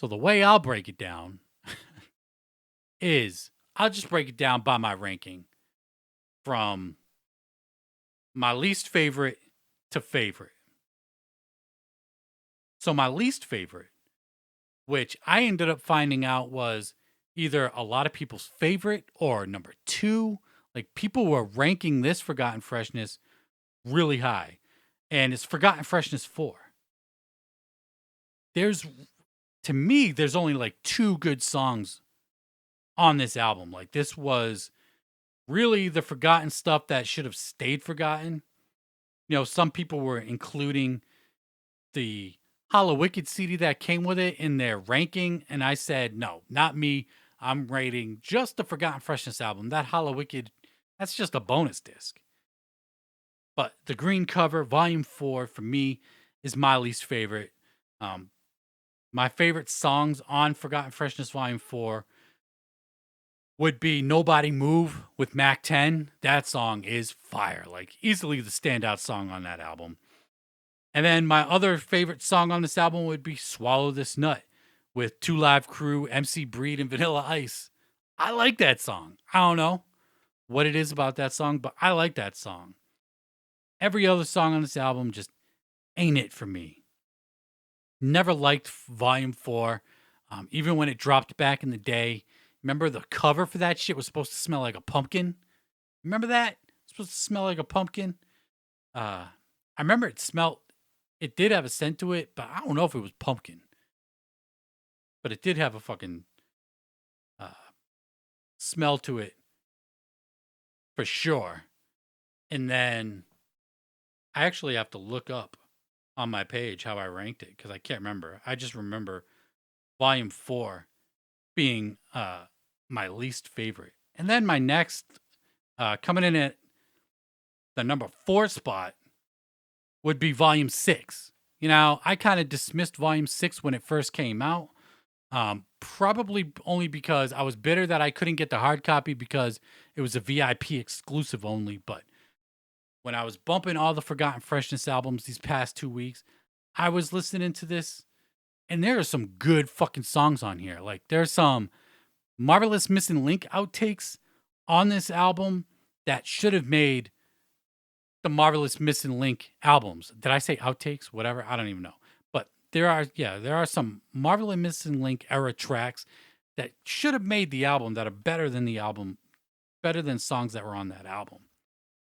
So the way I'll break it down is I'll just break it down by my ranking from my least favorite to favorite. So my least favorite, which I ended up finding out was either a lot of people's favorite or number two. Like people were ranking this Forgotten Freshness really high, and it's Forgotten Freshness 4. There's to me, there's only like two good songs on this album. Like this was really the forgotten stuff that should have stayed forgotten. Some people were including the Hollow Wicked CD that came with it in their ranking, and I said, no, not me. I'm rating just the Forgotten Freshness album. That Hollow Wicked, that's just a bonus disc. But the green cover, Volume 4, for me, is my least favorite. Um, my favorite songs on Forgotten Freshness Volume 4 would be Nobody Move with Mac 10. That song is fire. Like, easily the standout song on that album. And then my other favorite song on this album would be Swallow This Nut with Two Live Crew, MC Breed, and Vanilla Ice. I like that song. I don't know what it is about that song, but I like that song. Every other song on this album just ain't it for me. Never liked Volume 4, even when it dropped back in the day. Remember the cover for that shit was supposed to smell like a pumpkin? Remember that? It's supposed to smell like a pumpkin. I remember it did have a scent to it, but I don't know if it was pumpkin. But it did have a fucking smell to it for sure. And then I actually have to look up on my page how I ranked it because I can't remember. I just remember Volume 4 being my least favorite. And then my next, coming in at the number 4 spot, would be Volume 6. I kind of dismissed Volume 6 when it first came out. Probably only because I was bitter that I couldn't get the hard copy because it was a VIP exclusive only. But when I was bumping all the Forgotten Freshness albums these past 2 weeks, I was listening to this, and there are some good fucking songs on here. Like, there's some Marvelous Missing Link outtakes on this album that should have made the Marvelous Missing Link albums. Did I say outtakes? Whatever. I don't even know. But there are some Marvelous Missing Link era tracks that should have made the album that are better than the album, better than songs that were on that album.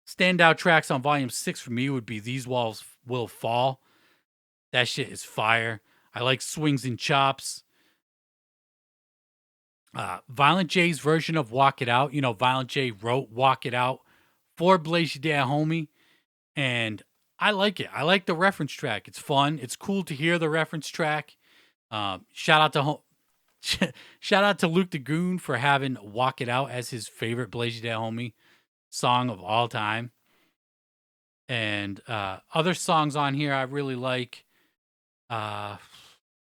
Standout tracks on Volume 6 for me would be These Walls Will Fall. That shit is fire. I like Swings and Chops. Violent J's version of Walk It Out. Violent J wrote Walk It Out for Blaze Your Dad Homie. And I like it. I like the reference track. It's fun. It's cool to hear the reference track. Shout out to Luke the Goon for having Walk It Out as his favorite Blaze Your Dad Homie song of all time. And other songs on here I really like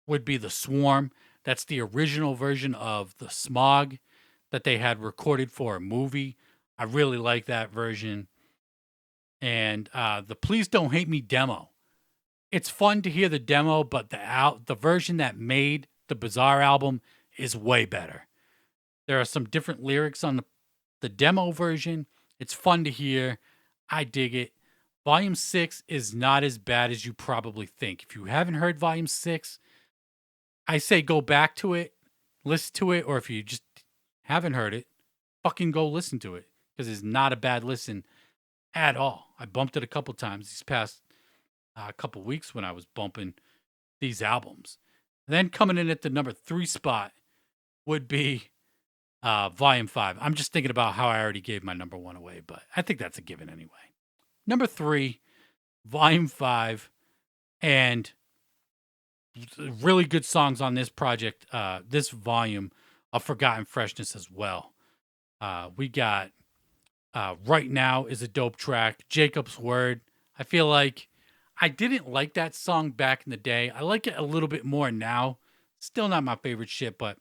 would be The Swarm. That's the original version of The Smog that they had recorded for a movie. I really like that version. And the Please Don't Hate Me demo. It's fun to hear the demo, but the version that made the Bizarre album is way better. There are some different lyrics on the demo version. It's fun to hear. I dig it. Volume 6 is not as bad as you probably think. If you haven't heard Volume 6, I say go back to it, listen to it, or if you just haven't heard it, fucking go listen to it because it's not a bad listen at all. I bumped it a couple times these past couple weeks when I was bumping these albums. And then coming in at the number 3 spot would be Volume 5. I'm just thinking about how I already gave my number 1 away, but I think that's a given anyway. Number 3, Volume 5, and really good songs on this project, this volume of Forgotten Freshness as well. We got Right Now is a dope track. Jacob's Word. I feel like I didn't like that song back in the day. I like it a little bit more now. Still not my favorite shit, but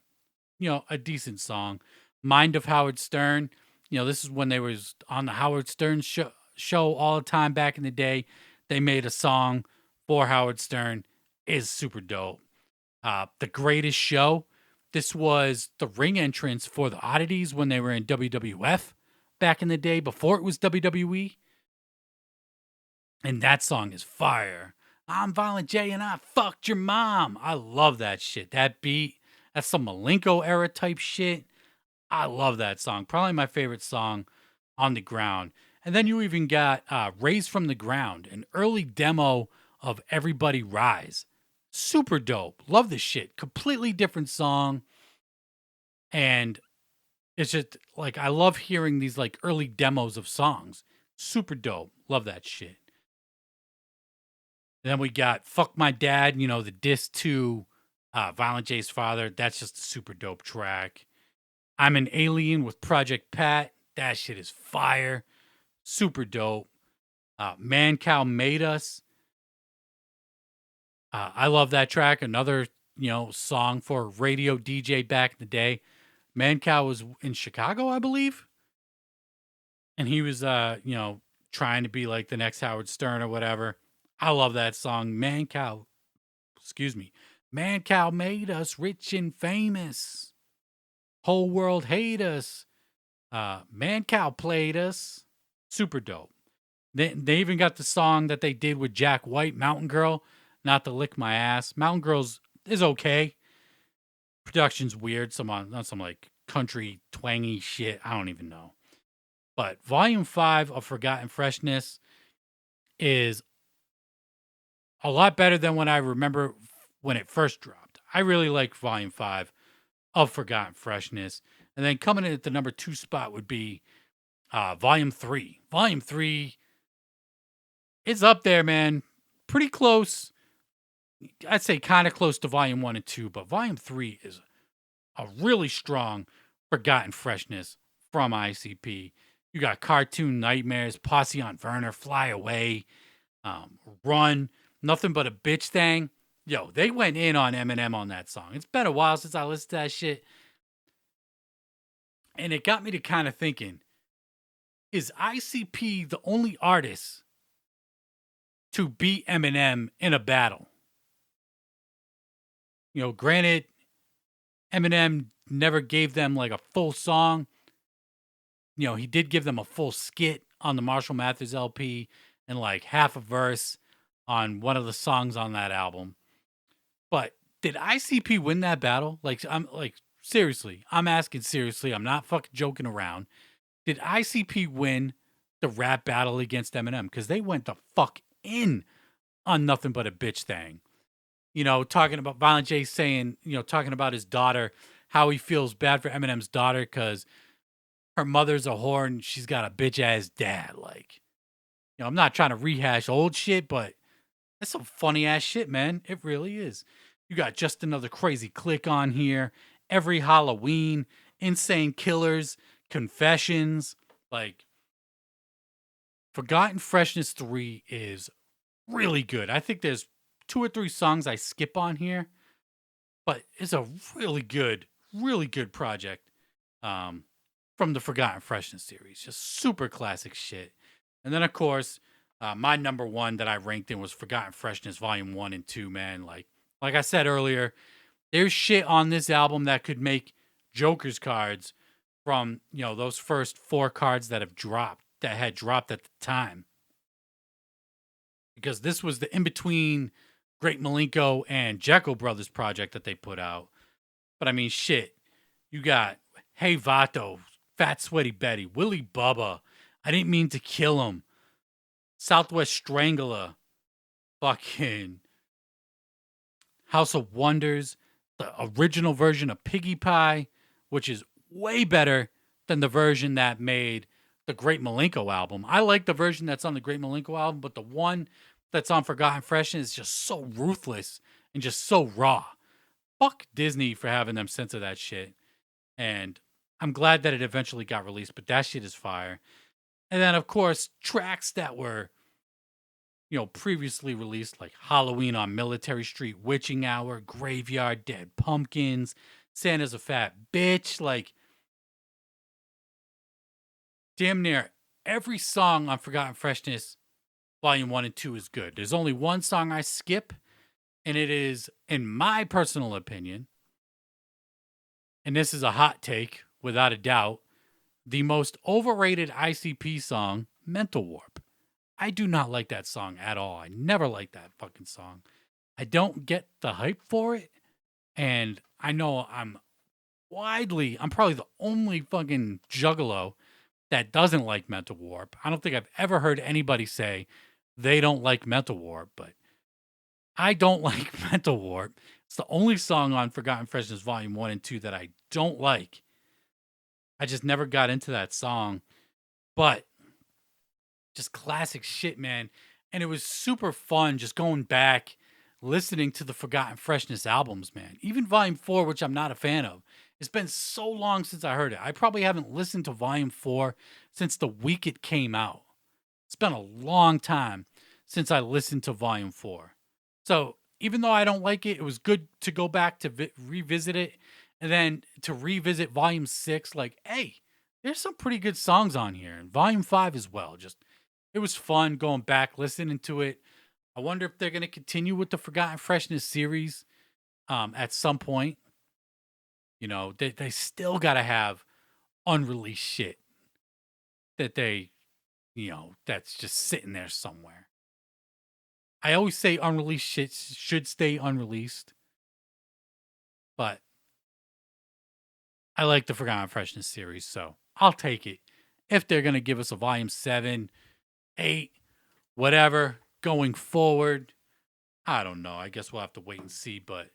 a decent song. Mind of Howard Stern. This is when they was on the Howard Stern show all the time back in the day. They made a song for Howard Stern. Is super dope. The Greatest Show. This was the ring entrance for the Oddities when they were in WWF back in the day before it was WWE. And that song is fire. I'm Violent J and I fucked your mom. I love that shit. That beat, that's some Malenko era type shit. I love that song. Probably my favorite song on the ground. And then you even got Raised from the Ground, an early demo of Everybody Rise. Super dope. Love this shit. Completely different song. And it's just like, I love hearing these like early demos of songs. Super dope. Love that shit. And then we got Fuck My Dad, the diss to Violent J's father. That's just a super dope track. I'm an Alien with Project Pat. That shit is fire. Super dope. Man Cow Made Us. I love that track. Another, song for a radio DJ back in the day. Man Cow was in Chicago, I believe. And he was, trying to be like the next Howard Stern or whatever. I love that song. Man Cow made us rich and famous. Whole world hate us. Man Cow played us. Super dope. They even got the song that they did with Jack White, Mountain Girl, Not to Lick My Ass. Mountain Girls is okay. Production's weird. Some like country twangy shit. I don't even know. But Volume 5 of Forgotten Freshness is a lot better than when I remember when it first dropped. I really like Volume 5 of Forgotten Freshness. And then coming in at the number 2 spot would be Volume 3. Volume 3 is up there, man. Pretty close. I'd say kind of close to Volume 1 and 2, but Volume 3 is a really strong Forgotten Freshness from ICP. You got Cartoon Nightmares, Posse on Werner, Fly Away, Run, Nothing But a Bitch Thing. Yo, they went in on Eminem on that song. It's been a while since I listened to that shit. And it got me to kind of thinking, is ICP the only artist to beat Eminem in a battle? Granted, Eminem never gave them like a full song. He did give them a full skit on the Marshall Mathers LP and like half a verse on one of the songs on that album. But did ICP win that battle? Seriously, I'm asking seriously. I'm not fucking joking around. Did ICP win the rap battle against Eminem? Because they went the fuck in on Nothing But a Bitch Thing. Talking about Violent J saying, talking about his daughter, how he feels bad for Eminem's daughter because her mother's a whore and she's got a bitch ass dad. Like, I'm not trying to rehash old shit, but that's some funny ass shit, man. It really is. You got Just Another Crazy Click on here. Every Halloween, Insane Killers, Confessions. Like, Forgotten Freshness 3 is really good. I think there's 2 or 3 songs I skip on here, but it's a really good project from the Forgotten Freshness series. Just super classic shit. And then, of course, my number 1 that I ranked in was Forgotten Freshness Volume 1 and 2, man. Like I said earlier, there's shit on this album that could make Joker's cards from, those first 4 cards that had dropped at the time. Because this was the in-between Great Malenko and Jekyll Brothers project that they put out. But I mean, shit. You got Hey Vato, Fat Sweaty Betty, Willie Bubba, I Didn't Mean to Kill Him, Southwest Strangler, fucking House of Wonders, the original version of Piggy Pie, which is way better than the version that made the Great Malenko album. I like the version that's on the Great Malenko album, but the one that's on Forgotten Freshness is just so ruthless and just so raw. Fuck Disney for having them censor that shit. And I'm glad that it eventually got released, but that shit is fire. And then, of course, tracks that were, previously released, like Halloween on Military Street, Witching Hour, Graveyard, Dead Pumpkins, Santa's a Fat Bitch. Like, damn near every song on Forgotten Freshness Volume 1 and 2 is good. There's only one song I skip, And it is, in my personal opinion, and this is a hot take without a doubt, the most overrated ICP song, Mental Warp. I do not like that song at all. I never liked that fucking song. I don't get the hype for it. And I know I'm probably the only fucking juggalo that doesn't like Mental Warp. I don't think I've ever heard anybody say they don't like Mental Warp, but I don't like Mental Warp. It's the only song on Forgotten Freshness Volume 1 and 2 that I don't like. I just never got into that song, but just classic shit, man. And it was super fun just going back, listening to the Forgotten Freshness albums, man. Even Volume 4, which I'm not a fan of. It's been so long since I heard it. I probably haven't listened to Volume 4 since the week it came out. It's been a long time since I listened to Volume 4. So even though I don't like it, it was good to go back to revisit it, and then to revisit Volume 6. Like, hey, there's some pretty good songs on here. And Volume 5 as well. Just, it was fun going back, listening to it. I wonder if they're going to continue with the Forgotten Freshness series at some point. You know, they still got to have unreleased shit that that's just sitting there somewhere. I always say unreleased shit should stay unreleased, but I like the Forgotten Freshness series, so I'll take it. If they're going to give us a volume 7, 8, whatever going forward, I don't know. I guess we'll have to wait and see, but